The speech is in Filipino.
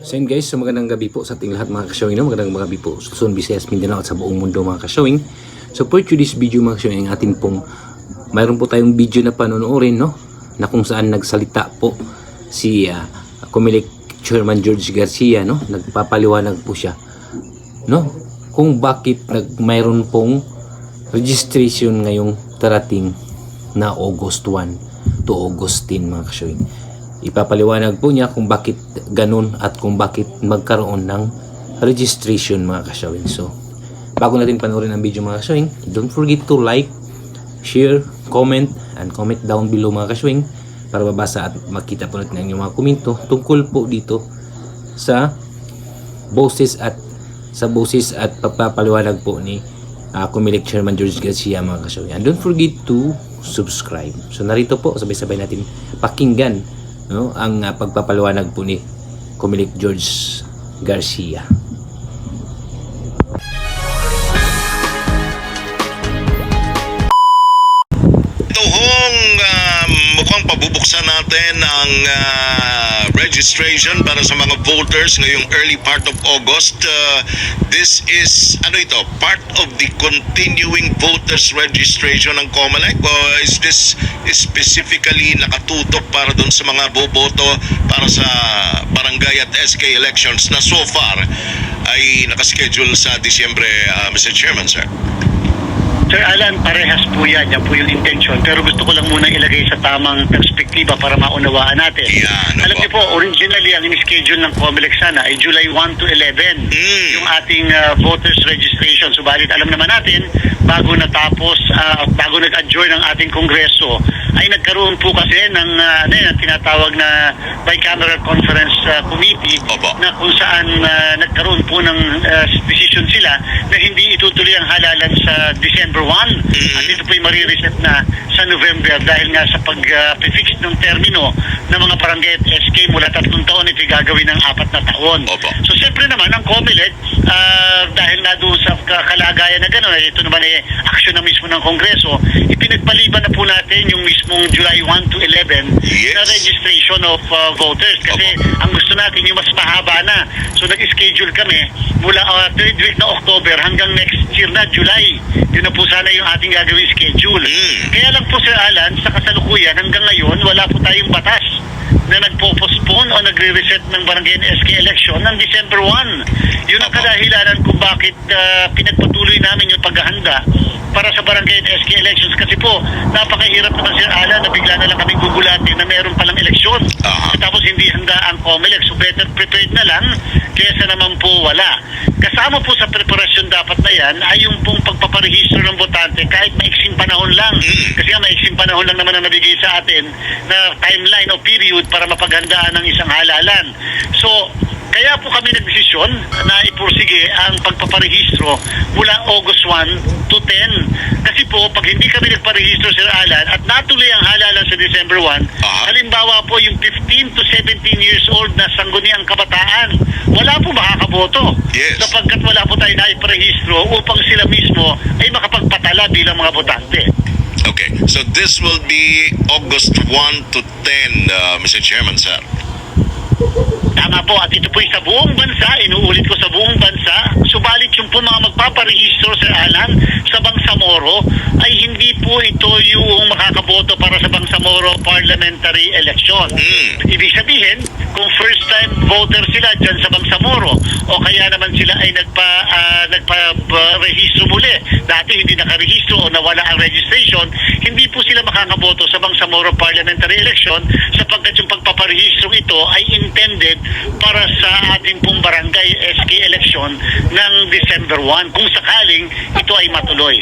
So yun guys, so magandang gabi po sa ating lahat mga ka-showing, no? Magandang gabi po sa Luzon, Visayas, Mindanao at sa buong mundo mga ka-showing. So for today's video mga ka-showing, ang atin pong mayroon po tayong video na panonoorin, no? Na kung saan nagsalita po si Comelec Chairman George Garcia, no? Nagpapaliwanag po siya, no? Kung bakit mayroon pong registration ngayong darating na August 1 to August 10 mga ka-showing. Ipapaliwanag po niya kung bakit ganun at kung bakit magkaroon ng registration mga ka-showing. So, bago natin panoorin ang video mga ka-showing, don't forget to like, share, comment, and comment down below mga ka-showing para mabasa at makita po natin ang inyong mga komento tungkol po dito sa boses at pagpapaliwanag po ni Comelec Chairman George Garcia mga ka-showing. And don't forget to subscribe. So, narito po, sabay-sabay natin pakinggan, no, ang pagpapaliwanag po ni Comelec George Garcia. Mukhang pabubuksan natin ang registration para sa mga voters ngayong early part of August. This is, part of the continuing voters registration ng Comelec, o is this specifically nakatutok para dun sa mga boboto para sa barangay at SK elections na so far ay nakaschedule sa Disyembre, Mr. Chairman, sir? Sir Alan, parehas po yan. Yan po yung intention. Pero gusto ko lang muna ilagay sa tamang perspektiba para maunawaan natin. Alam niyo po, originally ang in-schedule ng Comelec sana ay July 1 to 11 yung ating voters registration. Subalit alam naman natin, bago natapos, bago nag-adjourn ang ating Kongreso, ay nagkaroon po kasi ng tinatawag na bicameral conference committee na kung saan nagkaroon po ng decision sila na hindi itutuloy ang halalan sa December 1 at ito po'y marireset na sa November dahil nga sa pag-fix ng termino ng mga barangay at SK mula 3 taon ito gagawin ng 4 na taon. So siyempre naman ang Comelec dahil na doon sa kalagayan na gano'n, ito naman ay aksyon na mismo ng Kongreso, ipinagpaliban na po natin yung mismong July 1 to 11 na registration of voters kasi ang gusto natin yung mas mahaba na. So nag-schedule kami mula 3rd week na October hanggang next year na July. Yun na po sana yung ating gagawin schedule. Kaya lang po Sir Alan, sa kasalukuyan hanggang ngayon wala po tayong batas na nagpo-postpone o nagre-reset ng barangay and SK election ng December 1. Yun ang kadahilanan kung bakit pinagpatuloy namin yung paghahanda para sa barangay and SK elections kasi po napakahirap naman Sir Alan na bigla na lang kaming gugulatin na meron palang eleksyon. Tapos hindi handa ang Comelec, so better prepared na lang kaysa naman po wala. Kasama po sa preparasyon dapat na yan ay yung pong pagpaparehistro ng botante kahit maiksing panahon lang. Kasi nga maiksing panahon lang naman ang nabigay sa atin na timeline o period para mapaghandaan ng isang halalan. So, kaya po kami nagdesisyon na ipursige ang pagpaparehistro mula August 1 to 10. Kasi po, pag hindi kami nagparehistro Sir Alan at natuloy ang halalan sa December 1, halimbawa po yung 15 to 17 years old na sangguniang kabataan, wala po makakaboto. Sapagkat wala po tayo na iparehistro upang sila mismo ay makapagpatala bilang mga botante. Okay, so this will be August 1 to 10, Mr. Chairman, sir. Tama po, at ito po'y sa buong bansa, inuulit ko sa buong bansa, subalit yung po mga magpaparehistro Sir Alan sa Bangsamoro ay hindi po ito yung makakaboto para sa Bangsamoro parliamentary election. Ibig sabihin, kung first time voter sila dyan sa Bangsamoro o kaya naman sila ay nagpa-rehistro muli, dati hindi nakarehistro o nawala ang registration, hindi po sila makakaboto sa Bangsamoro parliamentary election sapagkat yung pagpaparehistro ito ay intended para sa ating pong barangay SK election ng December 1 kung sakaling ito ay matuloy.